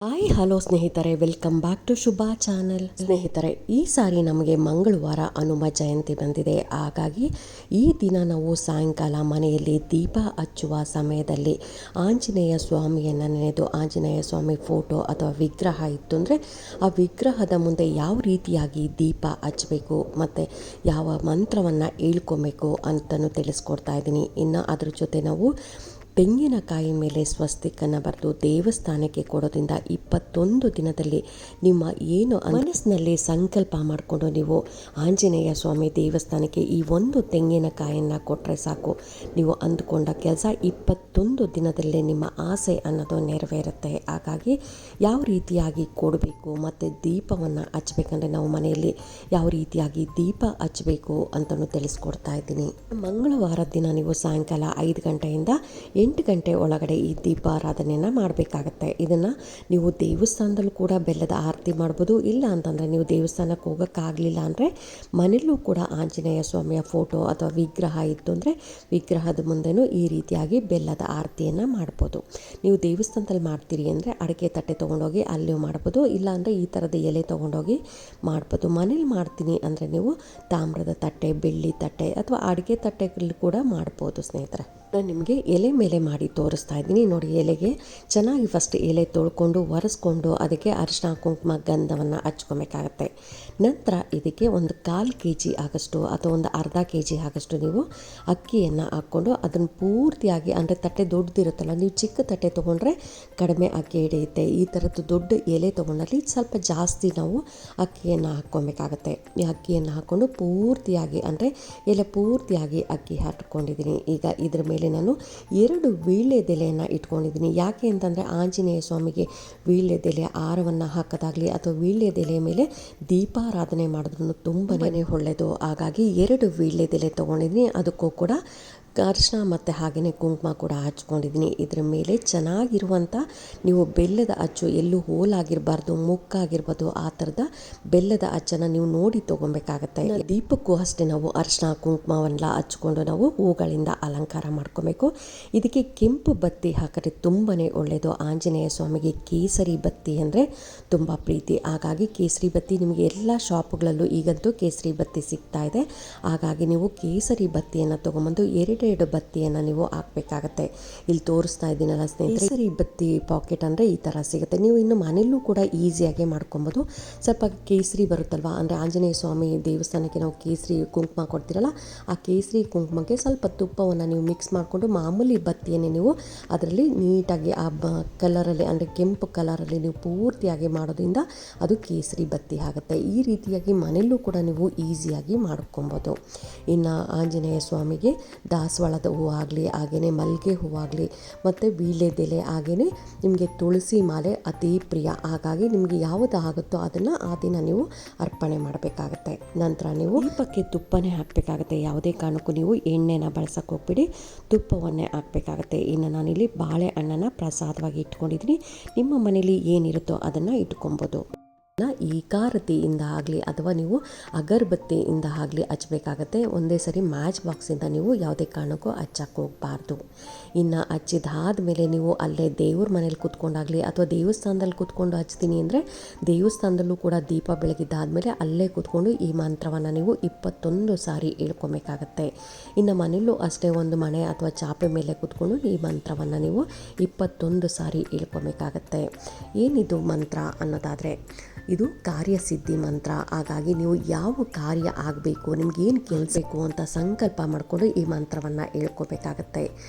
Hi hello ಸ್ನೇಹಿತರೆ, welcome back to Shubha channel. ಸ್ನೇಹಿತರೆ, ಈ ಸಾರಿ ನಮಗೆ ಮಂಗಳವಾರ ಹನುಮ ಜಯಂತಿ ಬಂದಿದೆ. ಹಾಗಾಗಿ ಈ ದಿನ ನಾವು ಸಾಯಂಕಾಲ ಮನೆಯಲ್ಲಿ ದೀಪ ಹಚ್ಚುವ ಸಮಯದಲ್ಲಿ ಆಂಜನೇಯ ಸ್ವಾಮಿಯನ್ನು ನೆನೆದು, ಆಂಜನೇಯ ಸ್ವಾಮಿ ಫೋಟೋ ಅಥವಾ ವಿಗ್ರಹ ಇತ್ತು ಅಂದರೆ ಆ ವಿಗ್ರಹದ ಮುಂದೆ ಯಾವ ರೀತಿಯಾಗಿ ದೀಪ ಹಚ್ಚಬೇಕು ಮತ್ತು ಯಾವ ಮಂತ್ರವನ್ನು ಹೇಳ್ಕೊಬೇಕು ಅಂತಲೂ ತಿಳಿಸ್ಕೊಡ್ತಾ ಇದ್ದೀನಿ. ಇನ್ನು ಅದ್ರ ಜೊತೆ ನಾವು ತೆಂಗಿನಕಾಯಿ ಮೇಲೆ ಸ್ವಸ್ತಿಕನ್ನು ಬರೆದು ದೇವಸ್ಥಾನಕ್ಕೆ ಕೊಡೋದ್ರಿಂದ 21 ದಿನದಲ್ಲಿ ನಿಮ್ಮ ಏನು ಮನಸ್ಸಿನಲ್ಲಿ ಸಂಕಲ್ಪ ಮಾಡಿಕೊಂಡು ನೀವು ಆಂಜನೇಯ ಸ್ವಾಮಿ ದೇವಸ್ಥಾನಕ್ಕೆ ಈ ಒಂದು ತೆಂಗಿನಕಾಯಿಯನ್ನು ಕೊಟ್ಟರೆ ಸಾಕು, ನೀವು ಅಂದುಕೊಂಡ ಕೆಲಸ 21 ದಿನದಲ್ಲೇ ನಿಮ್ಮ ಆಸೆ ಅನ್ನೋದು ನೆರವೇರುತ್ತೆ. ಹಾಗಾಗಿ ಯಾವ ರೀತಿಯಾಗಿ ಕೊಡಬೇಕು ಮತ್ತು ದೀಪವನ್ನು ಹಚ್ಚಬೇಕಂದ್ರೆ ನಾವು ಮನೆಯಲ್ಲಿ ಯಾವ ರೀತಿಯಾಗಿ ದೀಪ ಹಚ್ಚಬೇಕು ಅಂತಲೂ ತಿಳಿಸ್ಕೊಡ್ತಾ ಇದ್ದೀನಿ. ಮಂಗಳವಾರದ ದಿನ ನೀವು ಸಾಯಂಕಾಲ 5 ಗಂಟೆಯಿಂದ 8 ಗಂಟೆ ಒಳಗಡೆ ಈ ದೀಪಾರಾಧನೆಯನ್ನು ಮಾಡಬೇಕಾಗತ್ತೆ. ಇದನ್ನು ನೀವು ದೇವಸ್ಥಾನದಲ್ಲೂ ಕೂಡ ಬೆಲ್ಲದ ಆರತಿ ಮಾಡ್ಬೋದು. ಇಲ್ಲ ಅಂತಂದರೆ ನೀವು ದೇವಸ್ಥಾನಕ್ಕೆ ಹೋಗೋಕ್ಕಾಗಲಿಲ್ಲ ಅಂದರೆ ಮನೆಯಲ್ಲೂ ಕೂಡ ಆಂಜನೇಯ ಸ್ವಾಮಿಯ ಫೋಟೋ ಅಥವಾ ವಿಗ್ರಹ ಇತ್ತು ಅಂದರೆ ವಿಗ್ರಹದ ಮುಂದೆನೂ ಈ ರೀತಿಯಾಗಿ ಬೆಲ್ಲದ ಆರತಿಯನ್ನು ಮಾಡ್ಬೋದು. ನೀವು ದೇವಸ್ಥಾನದಲ್ಲಿ ಮಾಡ್ತೀರಿ ಅಂದರೆ ಅಡಿಕೆ ತಟ್ಟೆ ತೊಗೊಂಡೋಗಿ ಅಲ್ಲೂ ಮಾಡ್ಬೋದು. ಇಲ್ಲಾಂದರೆ ಈ ಥರದ ಎಲೆ ತೊಗೊಂಡೋಗಿ ಮಾಡ್ಬೋದು. ಮನೇಲಿ ಮಾಡ್ತೀನಿ ಅಂದರೆ ನೀವು ತಾಮ್ರದ ತಟ್ಟೆ, ಬೆಳ್ಳಿ ತಟ್ಟೆ ಅಥವಾ ಅಡಿಕೆ ತಟ್ಟೆಗಳು ಕೂಡ ಮಾಡ್ಬೋದು. ಸ್ನೇಹಿತರೆ, ನಾನು ನಿಮಗೆ ಎಲೆ ಮೇಲೆ ಮಾಡಿ ತೋರಿಸ್ತಾ ಇದ್ದೀನಿ ನೋಡಿ. ಎಲೆಗೆ ಚೆನ್ನಾಗಿ ಫಸ್ಟ್ ಎಲೆ ತೊಳ್ಕೊಂಡು ಒರೆಸ್ಕೊಂಡು ಅದಕ್ಕೆ ಅರಿಶಿನ, ಕುಂಕುಮ, ಗಂಧವನ್ನು ಹಚ್ಕೊಬೇಕಾಗತ್ತೆ. ನಂತರ ಇದಕ್ಕೆ ಒಂದು 1/4 kg ಆಗಷ್ಟು ಅಥವಾ ಒಂದು ಅರ್ಧ kg ಆಗಷ್ಟು ನೀವು ಅಕ್ಕಿಯನ್ನು ಹಾಕ್ಕೊಂಡು ಅದನ್ನು ಪೂರ್ತಿಯಾಗಿ, ಅಂದರೆ ತಟ್ಟೆ ದೊಡ್ಡದಿರುತ್ತಲ್ಲ, ನೀವು ಚಿಕ್ಕ ತಟ್ಟೆ ತೊಗೊಂಡ್ರೆ ಕಡಿಮೆ ಅಕ್ಕಿ ಹಿಡಿಯುತ್ತೆ. ಈ ಥರದ್ದು ದೊಡ್ಡ ಎಲೆ ತೊಗೊಂಡಲ್ಲಿ ಸ್ವಲ್ಪ ಜಾಸ್ತಿ ನಾವು ಅಕ್ಕಿಯನ್ನು ಹಾಕ್ಕೊಬೇಕಾಗತ್ತೆ. ಈ ಅಕ್ಕಿಯನ್ನು ಹಾಕ್ಕೊಂಡು ಪೂರ್ತಿಯಾಗಿ, ಅಂದರೆ ಎಲೆ ಪೂರ್ತಿಯಾಗಿ ಅಕ್ಕಿ ಹಾಕ್ಕೊಂಡಿದ್ದೀನಿ. ಈಗ ಇದ್ರ ಮೇಲೆ ನಾನು 2 ವೀಳ್ಯದೆಲೆಯನ್ನು ಇಟ್ಕೊಂಡಿದ್ದೀನಿ. ಯಾಕೆ ಅಂತಂದರೆ ಆಂಜನೇಯ ಸ್ವಾಮಿಗೆ ವೀಳ್ಯದೆಲೆ ಹಾರವನ್ನು ಹಾಕೋದಾಗಲಿ ಅಥವಾ ವೀಳ್ಯದೆಲೆ ಮೇಲೆ ದೀಪಾರಾಧನೆ ಮಾಡಿದ್ರೂ ತುಂಬಾ ಒಳ್ಳೆಯದು. ಹಾಗಾಗಿ 2 ವೀಳ್ಯದೆಲೆ ತೊಗೊಂಡಿದ್ದೀನಿ. ಅದಕ್ಕೂ ಕೂಡ ಅರಿಶಿನ ಮತ್ತು ಹಾಗೆಯೇ ಕುಂಕುಮ ಕೂಡ ಹಚ್ಕೊಂಡಿದ್ದೀನಿ. ಇದರ ಮೇಲೆ ಚೆನ್ನಾಗಿರುವಂಥ ನೀವು ಬೆಲ್ಲದ ಅಚ್ಚು, ಎಲ್ಲೂ ಹೋಲಾಗಿರಬಾರ್ದು, ಮುಕ್ಕಾಗಿರ್ಬೋದು, ಆ ಥರದ ಬೆಲ್ಲದ ಅಚ್ಚನ್ನು ನೀವು ನೋಡಿ ತೊಗೊಬೇಕಾಗತ್ತೆ. ದೀಪಕ್ಕೂ ಅಷ್ಟೇ ನಾವು ಅರಿಶಿನ ಕುಂಕುಮವನ್ನೆಲ್ಲ ಹಚ್ಕೊಂಡು ನಾವು ಹೂಗಳಿಂದ ಅಲಂಕಾರ ಮಾಡ್ಕೊಬೇಕು. ಇದಕ್ಕೆ ಕೆಂಪು ಬತ್ತಿ ಹಾಕಿದ್ರೆ ತುಂಬಾ ಒಳ್ಳೆಯದು. ಆಂಜನೇಯ ಸ್ವಾಮಿಗೆ ಕೇಸರಿ ಬತ್ತಿ ಅಂದರೆ ತುಂಬ ಪ್ರೀತಿ. ಹಾಗಾಗಿ ಕೇಸರಿ ಬತ್ತಿ ನಿಮಗೆ ಎಲ್ಲ ಶಾಪ್ಗಳಲ್ಲೂ ಈಗಂತೂ ಕೇಸರಿ ಬತ್ತಿ ಸಿಗ್ತಾ ಇದೆ. ಹಾಗಾಗಿ ನೀವು ಕೇಸರಿ ಬತ್ತಿಯನ್ನು ತೊಗೊಂಬಂದು 2 ಬತ್ತಿಯನ್ನು ನೀವು ಹಾಕಬೇಕಾಗತ್ತೆ. ಇಲ್ಲಿ ತೋರಿಸ್ತಾ ಇದ್ದೀನಲ್ಲ ಸ್ನೇಹಿತರೆ, ಕೇಸರಿ ಬತ್ತಿ ಪಾಕೆಟ್ ಅಂದರೆ ಈ ಥರ ಸಿಗುತ್ತೆ. ನೀವು ಇನ್ನು ಮನೆಯಲ್ಲೂ ಕೂಡ ಈಸಿಯಾಗಿ ಮಾಡ್ಕೊಬೋದು. ಸ್ವಲ್ಪ ಕೇಸರಿ ಬರುತ್ತಲ್ವ, ಅಂದರೆ ಆಂಜನೇಯ ಸ್ವಾಮಿ ದೇವಸ್ಥಾನಕ್ಕೆ ನಾವು ಕೇಸರಿ ಕುಂಕುಮ ಕೊಡ್ತೀರಲ್ಲ, ಆ ಕೇಸರಿ ಕುಂಕುಮಕ್ಕೆ ಸ್ವಲ್ಪ ತುಪ್ಪವನ್ನು ನೀವು ಮಿಕ್ಸ್ ಮಾಡಿಕೊಂಡು ಮಾಮೂಲಿ ಬತ್ತಿಯನ್ನೇ ನೀವು ಅದರಲ್ಲಿ ನೀಟಾಗಿ ಆ ಕಲರಲ್ಲಿ, ಅಂದರೆ ಕೆಂಪು ಕಲರಲ್ಲಿ ನೀವು ಪೂರ್ತಿಯಾಗಿ ಮಾಡೋದ್ರಿಂದ ಅದು ಕೇಸರಿ ಬತ್ತಿ ಆಗುತ್ತೆ. ಈ ರೀತಿಯಾಗಿ ಮನೆಯಲ್ಲೂ ಕೂಡ ನೀವು ಈಸಿಯಾಗಿ ಮಾಡ್ಕೊಬೋದು. ಇನ್ನು ಆಂಜನೇಯ ಸ್ವಾಮಿಗೆ ದಾಸವಾಳದ ಹೂವು ಆಗಲಿ, ಹಾಗೆಯೇ ಮಲ್ಲಿಗೆ ಹೂವಾಗಲಿ ಮತ್ತು ವೀಳ್ಯದೆಲೆ, ಹಾಗೆಯೇ ನಿಮಗೆ ತುಳಸಿ ಮಾಲೆ ಅತಿ ಪ್ರಿಯ. ಹಾಗಾಗಿ ನಿಮಗೆ ಯಾವುದು ಆಗುತ್ತೋ ಅದನ್ನು ಆ ದಿನ ನೀವು ಅರ್ಪಣೆ ಮಾಡಬೇಕಾಗತ್ತೆ. ನಂತರ ನೀವು ದೀಪಕ್ಕೆ ತುಪ್ಪನೇ ಹಾಕಬೇಕಾಗತ್ತೆ. ಯಾವುದೇ ಕಾರಣಕ್ಕೂ ನೀವು ಎಣ್ಣೆನ ಬಳಸೋಕೆ ಹೋಗ್ಬಿಡಿ, ತುಪ್ಪವನ್ನೇ ಹಾಕಬೇಕಾಗತ್ತೆ. ಇನ್ನು ನಾನಿಲ್ಲಿ ಬಾಳೆಹಣ್ಣನ್ನು ಪ್ರಸಾದವಾಗಿ ಇಟ್ಕೊಂಡಿದ್ದೀನಿ. ನಿಮ್ಮ ಮನೇಲಿ ಏನಿರುತ್ತೋ ಅದನ್ನು ಇಟ್ಕೊಬೋದು. ಈಕಾರತಿಯಿಂದ ಆಗಲಿ ಅಥವಾ ನೀವು ಅಗರಬತ್ತಿಯಿಂದ ಆಗಲಿ ಹಚ್ಚಬೇಕಾಗತ್ತೆ. ಒಂದೇ ಸರಿ ಮ್ಯಾಚ್ ಬಾಕ್ಸಿಂದ ನೀವು ಯಾವುದೇ ಕಾರಣಕ್ಕೂ ಹಚ್ಚಕ್ಕೆ ಹೋಗಬಾರ್ದು. ಇನ್ನು ಹಚ್ಚಿದಾದ ಮೇಲೆ ನೀವು ಅಲ್ಲೇ ದೇವ್ರ ಮನೇಲಿ ಕೂತ್ಕೊಂಡಾಗಲಿ ಅಥವಾ ದೇವಸ್ಥಾನದಲ್ಲಿ ಕೂತ್ಕೊಂಡು ಹಚ್ತೀನಿ ಅಂದರೆ ದೇವಸ್ಥಾನದಲ್ಲೂ ಕೂಡ ದೀಪ ಬೆಳಗಿದ್ದಾದಮೇಲೆ ಅಲ್ಲೇ ಕೂತ್ಕೊಂಡು ಈ ಮಂತ್ರವನ್ನು ನೀವು 21 ಸಾರಿ ಹೇಳ್ಕೊಬೇಕಾಗತ್ತೆ. ಇನ್ನು ಮನೆಯಲ್ಲೂ ಅಷ್ಟೇ ಒಂದು ಮಣೆ ಅಥವಾ ಚಾಪೆ ಮೇಲೆ ಕೂತ್ಕೊಂಡು ಈ ಮಂತ್ರವನ್ನು ನೀವು 21 ಸಾರಿ ಹೇಳ್ಕೊಬೇಕಾಗತ್ತೆ. ಏನಿದು ಮಂತ್ರ ಅನ್ನೋದಾದರೆ ಇದು ಕಾರ್ಯಸಿದ್ಧಿ ಮಂತ್ರ. ಹಾಗಾಗಿ ನೀವು ಯಾವ ಕಾರ್ಯ ಆಗಬೇಕು, ನಿಮಗೇನು ಕೆಲಸಬೇಕು ಅಂತ ಸಂಕಲ್ಪ ಮಾಡಿಕೊಂಡು ಈ ಮಂತ್ರವನ್ನು ಹೇಳ್ಕೋಬೇಕಾಗತ್ತೆ.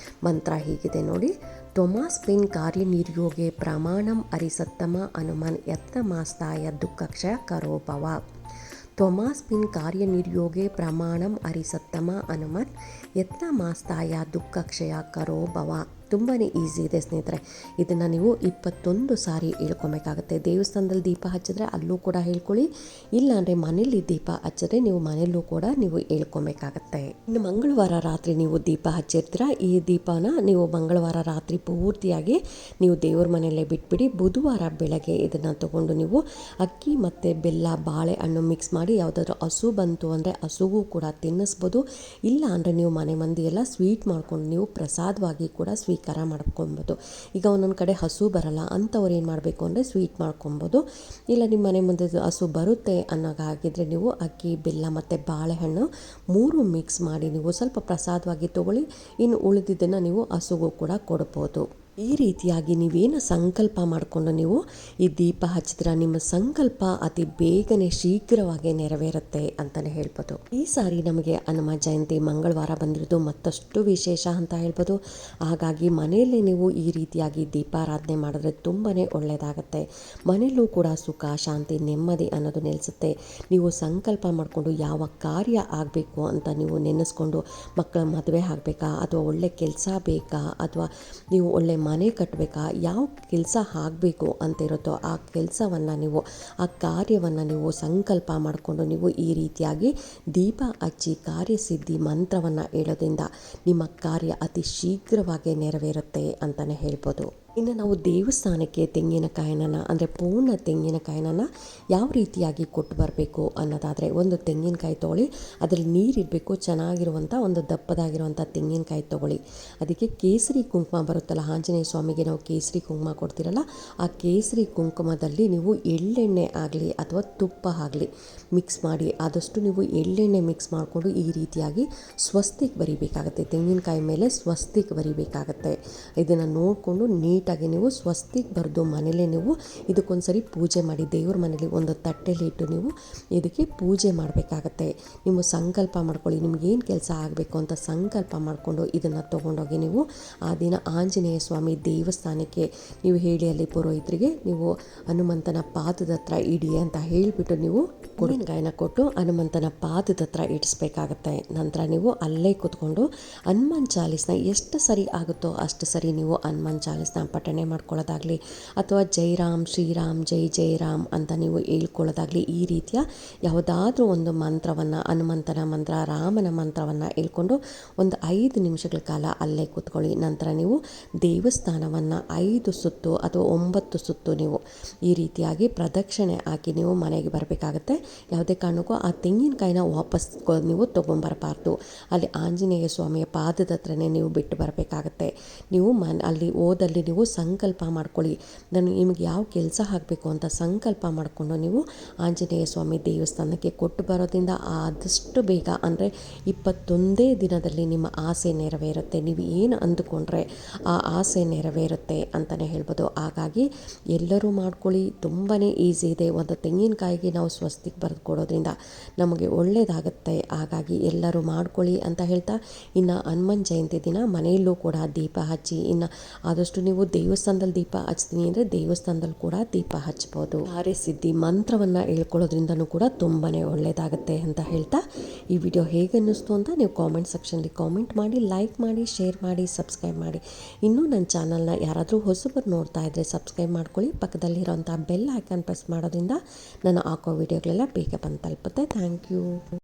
ಮಂತ್ರ ಹೀಗಿದೆ ನೋಡಿ: ತ್ವಮಾಸ್ಮಿನ್ ಕಾರ್ಯನಿರ್ಯೋಗೆ ಪ್ರಮಾಣಂ ಹರಿಸತ್ತಮ ಹನುಮನ್ ಯತ್ನಮಾಸ್ತಾಯ ದುಃಖಕ್ಷಯ ಕರೋಭವ. ತ್ವಮಾಸ್ಮಿನ್ ಕಾರ್ಯನಿರ್ಯೋಗೆ ಪ್ರಮಾಣಂ ಹರಿಸತ್ತಮ ಹನುಮನ್ ಯತ್ನಮಾಸ್ತಾಯ ದುಃಖಕ್ಷಯ ಕರೋಭವ. ತುಂಬಾ ಈಸಿ ಇದೆ ಸ್ನೇಹಿತರೆ. ಇದನ್ನು ನೀವು 21 ಸಾರಿ ಹೇಳ್ಕೊಬೇಕಾಗತ್ತೆ. ದೇವಸ್ಥಾನದಲ್ಲಿ ದೀಪ ಹಚ್ಚಿದ್ರೆ ಅಲ್ಲೂ ಕೂಡ ಹೇಳ್ಕೊಳ್ಳಿ, ಇಲ್ಲಾಂದರೆ ಮನೇಲಿ ದೀಪ ಹಚ್ಚಿದ್ರೆ ನೀವು ಮನೆಯಲ್ಲೂ ಕೂಡ ನೀವು ಹೇಳ್ಕೊಬೇಕಾಗತ್ತೆ. ಇನ್ನು ಮಂಗಳವಾರ ರಾತ್ರಿ ನೀವು ದೀಪ ಹಚ್ಚಿರ್ತೀರ, ಈ ದೀಪನ ನೀವು ಮಂಗಳವಾರ ರಾತ್ರಿ ಪೂರ್ತಿಯಾಗಿ ನೀವು ದೇವ್ರ ಮನೆಯಲ್ಲೇ ಬಿಟ್ಬಿಡಿ. ಬುಧವಾರ ಬೆಳಗ್ಗೆ ಇದನ್ನು ತಗೊಂಡು ನೀವು ಅಕ್ಕಿ ಮತ್ತು ಬೆಲ್ಲ, ಬಾಳೆಹಣ್ಣು ಮಿಕ್ಸ್ ಮಾಡಿ ಯಾವುದಾದ್ರೂ ಹಸು ಬಂತು ಅಂದರೆ ಹಸುಗೂ ಕೂಡ ತಿನ್ನಿಸ್ಬೋದು. ಇಲ್ಲ ಅಂದರೆ ನೀವು ಮನೆ ಮಂದಿ ಎಲ್ಲ ಸ್ವೀಟ್ ಮಾಡ್ಕೊಂಡು ನೀವು ಪ್ರಸಾದವಾಗಿ ಕೂಡ ಸ್ವೀಕರಿಸಿ ಖಾರ ಮಾಡ್ಕೊಬೋದು. ಈಗ ಒಂದೊಂದು ಕಡೆ ಹಸು ಬರಲ್ಲ ಅಂಥವ್ರು ಏನು ಮಾಡಬೇಕು ಅಂದರೆ ಸ್ವೀಟ್ ಮಾಡ್ಕೊಬೋದು. ಇಲ್ಲ ನಿಮ್ಮ ಮನೆ ಮುಂದೆ ಹಸು ಬರುತ್ತೆ ಅನ್ನೋಗಾಗಿದ್ದರೆ ನೀವು ಅಕ್ಕಿ, ಬೆಲ್ಲ ಮತ್ತು ಬಾಳೆಹಣ್ಣು 3 ಮಿಕ್ಸ್ ಮಾಡಿ ನೀವು ಸ್ವಲ್ಪ ಪ್ರಸಾದವಾಗಿ ತೊಗೊಳ್ಳಿ. ಇನ್ನು ಉಳಿದಿದ್ದನ್ನು ನೀವು ಹಸುಗೂ ಕೂಡ ಕೊಡ್ಬೋದು. ಈ ರೀತಿಯಾಗಿ ನೀವೇನು ಸಂಕಲ್ಪ ಮಾಡಿಕೊಂಡು ನೀವು ಈ ದೀಪ ಹಚ್ಚಿದ್ರೆ ನಿಮ್ಮ ಸಂಕಲ್ಪ ಅತಿ ಬೇಗನೆ ಶೀಘ್ರವಾಗಿ ನೆರವೇರುತ್ತೆ ಅಂತಲೇ ಹೇಳ್ಬೋದು. ಈ ಸಾರಿ ನಮಗೆ ಹನುಮ ಜಯಂತಿ ಮಂಗಳವಾರ ಬಂದಿರೋದು ಮತ್ತಷ್ಟು ವಿಶೇಷ ಅಂತ ಹೇಳ್ಬೋದು. ಹಾಗಾಗಿ ಮನೆಯಲ್ಲೇ ನೀವು ಈ ರೀತಿಯಾಗಿ ದೀಪಾರಾಧನೆ ಮಾಡಿದ್ರೆ ತುಂಬಾ ಒಳ್ಳೆಯದಾಗತ್ತೆ. ಮನೆಯಲ್ಲೂ ಕೂಡ ಸುಖ, ಶಾಂತಿ, ನೆಮ್ಮದಿ ಅನ್ನೋದು ನೆಲೆಸುತ್ತೆ. ನೀವು ಸಂಕಲ್ಪ ಮಾಡಿಕೊಂಡು ಯಾವ ಕಾರ್ಯ ಆಗಬೇಕು ಅಂತ ನೀವು ನೆನೆಸ್ಕೊಂಡು ಮಕ್ಕಳ ಮದುವೆ ಆಗಬೇಕಾ ಅಥವಾ ಒಳ್ಳೆ ಕೆಲಸ ಬೇಕಾ ಅಥವಾ ನೀವು ಒಳ್ಳೆ ಮನೆ ಕಟ್ಟಬೇಕಾ, ಯಾವ ಕೆಲಸ ಆಗಬೇಕು ಅಂತಿರುತ್ತೋ ಆ ಕೆಲಸವನ್ನು ನೀವು ಆ ಕಾರ್ಯವನ್ನು ನೀವು ಸಂಕಲ್ಪ ಮಾಡಿಕೊಂಡು ನೀವು ಈ ರೀತಿಯಾಗಿ ದೀಪ ಹಚ್ಚಿ ಕಾರ್ಯಸಿದ್ಧಿ ಮಂತ್ರವನ್ನು ಹೇಳೋದ್ರಿಂದ ನಿಮ್ಮ ಕಾರ್ಯ ಅತಿ ಶೀಘ್ರವಾಗಿ ನೆರವೇರುತ್ತೆ ಅಂತಲೇ ಹೇಳ್ಬೋದು. ಇನ್ನು ನಾವು ದೇವಸ್ಥಾನಕ್ಕೆ ತೆಂಗಿನಕಾಯಿನ ಅಂದರೆ ಪೂರ್ಣ ತೆಂಗಿನಕಾಯಿನ ಯಾವ ರೀತಿಯಾಗಿ ಕೊಟ್ಟು ಬರಬೇಕು ಅನ್ನೋದಾದರೆ, ಒಂದು ತೆಂಗಿನಕಾಯಿ ತೊಗೊಳ್ಳಿ, ಅದರಲ್ಲಿ ನೀರಿರಬೇಕು, ಚೆನ್ನಾಗಿರುವಂಥ ಒಂದು ದಪ್ಪದಾಗಿರುವಂಥ ತೆಂಗಿನಕಾಯಿ ತೊಗೊಳ್ಳಿ. ಅದಕ್ಕೆ ಕೇಸರಿ ಕುಂಕುಮ ಬರುತ್ತಲ್ಲ, ಆಂಜನೇಯ ಸ್ವಾಮಿಗೆ ನಾವು ಕೇಸರಿ ಕುಂಕುಮ ಕೊಡ್ತೀರಲ್ಲ, ಆ ಕೇಸರಿ ಕುಂಕುಮದಲ್ಲಿ ನೀವು ಎಳ್ಳೆಣ್ಣೆ ಆಗಲಿ ಅಥವಾ ತುಪ್ಪ ಆಗಲಿ ಮಿಕ್ಸ್ ಮಾಡಿ, ಆದಷ್ಟು ನೀವು ಎಳ್ಳೆಣ್ಣೆ ಮಿಕ್ಸ್ ಮಾಡಿಕೊಂಡು ಈ ರೀತಿಯಾಗಿ ಸ್ವಸ್ತಿಕ್ ಬರಿಬೇಕಾಗತ್ತೆ. ತೆಂಗಿನಕಾಯಿ ಮೇಲೆ ಸ್ವಸ್ತಿಕ್ ಬರಿಬೇಕಾಗತ್ತೆ. ಇದನ್ನು ನೋಡಿಕೊಂಡು ನೀಟಾಗಿ ನೀವು ಸ್ವಸ್ತಿಕ್ ಬರೆದು ಮನೇಲೇ ನೀವು ಇದಕ್ಕೊಂದ್ಸರಿ ಪೂಜೆ ಮಾಡಿ, ದೇವ್ರ ಮನೇಲಿ ಒಂದು ತಟ್ಟೆಲಿ ಇಟ್ಟು ನೀವು ಇದಕ್ಕೆ ಪೂಜೆ ಮಾಡಬೇಕಾಗತ್ತೆ. ನೀವು ಸಂಕಲ್ಪ ಮಾಡ್ಕೊಳ್ಳಿ, ನಿಮಗೇನು ಕೆಲಸ ಆಗಬೇಕು ಅಂತ ಸಂಕಲ್ಪ ಮಾಡಿಕೊಂಡು ಇದನ್ನು ತೊಗೊಂಡೋಗಿ ನೀವು ಆ ದಿನ ಆಂಜನೇಯ ಸ್ವಾಮಿ ದೇವಸ್ಥಾನಕ್ಕೆ ನೀವು ಹೇಳಿ, ಅಲ್ಲಿ ಪುರೋಹಿತರಿಗೆ ನೀವು ಹನುಮಂತನ ಪಾದದ ಹತ್ರ ಇಡಿ ಅಂತ ಹೇಳಿಬಿಟ್ಟು ನೀವು ತೆಂಗಿನಕಾಯಿನ ಕೊಟ್ಟು ಹನುಮಂತನ ಪಾದದ ಹತ್ರ ಇಡಿಸ್ಬೇಕಾಗತ್ತೆ. ನಂತರ ನೀವು ಅಲ್ಲೇ ಕೂತ್ಕೊಂಡು ಹನುಮಾನ್ ಚಾಲೀಸ್ನ ಎಷ್ಟು ಸರಿ ಆಗುತ್ತೋ ಅಷ್ಟು ಸರಿ ನೀವು ಹನುಮಾನ್ ಚಾಲೀಸ್ನ ಪಠಣೆ ಮಾಡ್ಕೊಳ್ಳೋದಾಗಲಿ ಅಥವಾ ಜೈ ರಾಮ್ ಶ್ರೀರಾಮ್ ಜೈ ಜೈ ರಾಮ್ ಅಂತ ನೀವು ಹೇಳ್ಕೊಳ್ಳೋದಾಗಲಿ, ಈ ರೀತಿಯ ಯಾವುದಾದ್ರೂ ಒಂದು ಮಂತ್ರವನ್ನು, ಹನುಮಂತನ ಮಂತ್ರ, ರಾಮನ ಮಂತ್ರವನ್ನು ಹೇಳ್ಕೊಂಡು ಒಂದು 5 ನಿಮಿಷಗಳ ಕಾಲ ಅಲ್ಲೇ ಕೂತ್ಕೊಳ್ಳಿ. ನಂತರ ನೀವು ದೇವಸ್ಥಾನವನ್ನು 5 ಸುತ್ತು ಅಥವಾ 9 ಸುತ್ತು ನೀವು ಈ ರೀತಿಯಾಗಿ ಪ್ರದಕ್ಷಿಣೆ ಹಾಕಿ ನೀವು ಮನೆಗೆ ಬರಬೇಕಾಗತ್ತೆ. ಯಾವುದೇ ಕಾರಣಕ್ಕೂ ಆ ತೆಂಗಿನಕಾಯಿನ ವಾಪಸ್ ನೀವು ತೊಗೊಂಬರಬಾರ್ದು. ಅಲ್ಲಿ ಆಂಜನೇಯ ಸ್ವಾಮಿಯ ಪಾದದ ಹತ್ರನೇ ನೀವು ಬಿಟ್ಟು ಬರಬೇಕಾಗತ್ತೆ. ನೀವು ಅಲ್ಲಿ ಓದಲ್ಲಿ ನೀವು ಸಂಕಲ್ಪ ಮಾಡ್ಕೊಳ್ಳಿ, ನಿಮಗೆ ಯಾವ ಕೆಲಸ ಆಗಬೇಕು ಅಂತ ಸಂಕಲ್ಪ ಮಾಡಿಕೊಂಡು ನೀವು ಆಂಜನೇಯ ಸ್ವಾಮಿ ದೇವಸ್ಥಾನಕ್ಕೆ ಕೊಟ್ಟು ಬರೋದ್ರಿಂದ ಆದಷ್ಟು ಬೇಗ ಅಂದರೆ 21 ದಿನದಲ್ಲಿ ನಿಮ್ಮ ಆಸೆ ನೆರವೇರುತ್ತೆ. ನೀವು ಏನು ಅಂದುಕೊಂಡ್ರೆ ಆ ಆಸೆ ನೆರವೇರುತ್ತೆ ಅಂತಲೇ ಹೇಳ್ಬೋದು. ಹಾಗಾಗಿ ಎಲ್ಲರೂ ಮಾಡ್ಕೊಳ್ಳಿ, ತುಂಬಾ ಈಸಿ ಇದೆ. ಒಂದು ತೆಂಗಿನಕಾಯಿಗೆ ನಾವು ಸ್ವಸ್ತಿಕ್ ಬರೆದು ಕೊಡೋದ್ರಿಂದ ನಮಗೆ ಒಳ್ಳೆಯದಾಗುತ್ತೆ. ಹಾಗಾಗಿ ಎಲ್ಲರೂ ಮಾಡ್ಕೊಳ್ಳಿ ಅಂತ ಹೇಳ್ತಾ, ಇನ್ನು ಹನುಮಾನ್ ಜಯಂತಿ ದಿನ ಮನೆಯಲ್ಲೂ ಕೂಡ ದೀಪ ಹಚ್ಚಿ, ಇನ್ನು ಆದಷ್ಟು ನೀವು ದೇವಸ್ಥಾನದಲ್ಲಿ ದೀಪ ಹಚ್ತೀನಿ ಅಂದರೆ ದೇವಸ್ಥಾನದಲ್ಲಿ ಕೂಡ ದೀಪ ಹಚ್ಬೋದು. ಕಾರ್ಯಸಿದ್ಧಿ ಮಂತ್ರವನ್ನು ಹೇಳ್ಕೊಳ್ಳೋದ್ರಿಂದನೂ ಕೂಡ ತುಂಬಾ ಒಳ್ಳೆಯದಾಗುತ್ತೆ ಅಂತ ಹೇಳ್ತಾ, ಈ ವಿಡಿಯೋ ಹೇಗೆ ಅನ್ನಿಸ್ತು ಅಂತ ನೀವು ಕಾಮೆಂಟ್ ಸೆಕ್ಷನ್ಲಿ ಕಾಮೆಂಟ್ ಮಾಡಿ, ಲೈಕ್ ಮಾಡಿ, ಶೇರ್ ಮಾಡಿ, ಸಬ್ಸ್ಕ್ರೈಬ್ ಮಾಡಿ. ಇನ್ನೂ ನನ್ನ ಚಾನಲ್ನ ಯಾರಾದರೂ ಹೊಸಬರು ನೋಡ್ತಾ ಇದ್ದರೆ ಸಬ್ಸ್ಕ್ರೈಬ್ ಮಾಡ್ಕೊಳ್ಳಿ. ಪಕ್ಕದಲ್ಲಿರೋಂಥ ಬೆಲ್ ಐಕಾನ್ ಪ್ರೆಸ್ ಮಾಡೋದ್ರಿಂದ ನಾನು ಹಾಕೋ ವಿಡಿಯೋಗಳೆಲ್ಲ ಬೇಗ ಬಂದು ತಲುಪುತ್ತೆ. Thank you.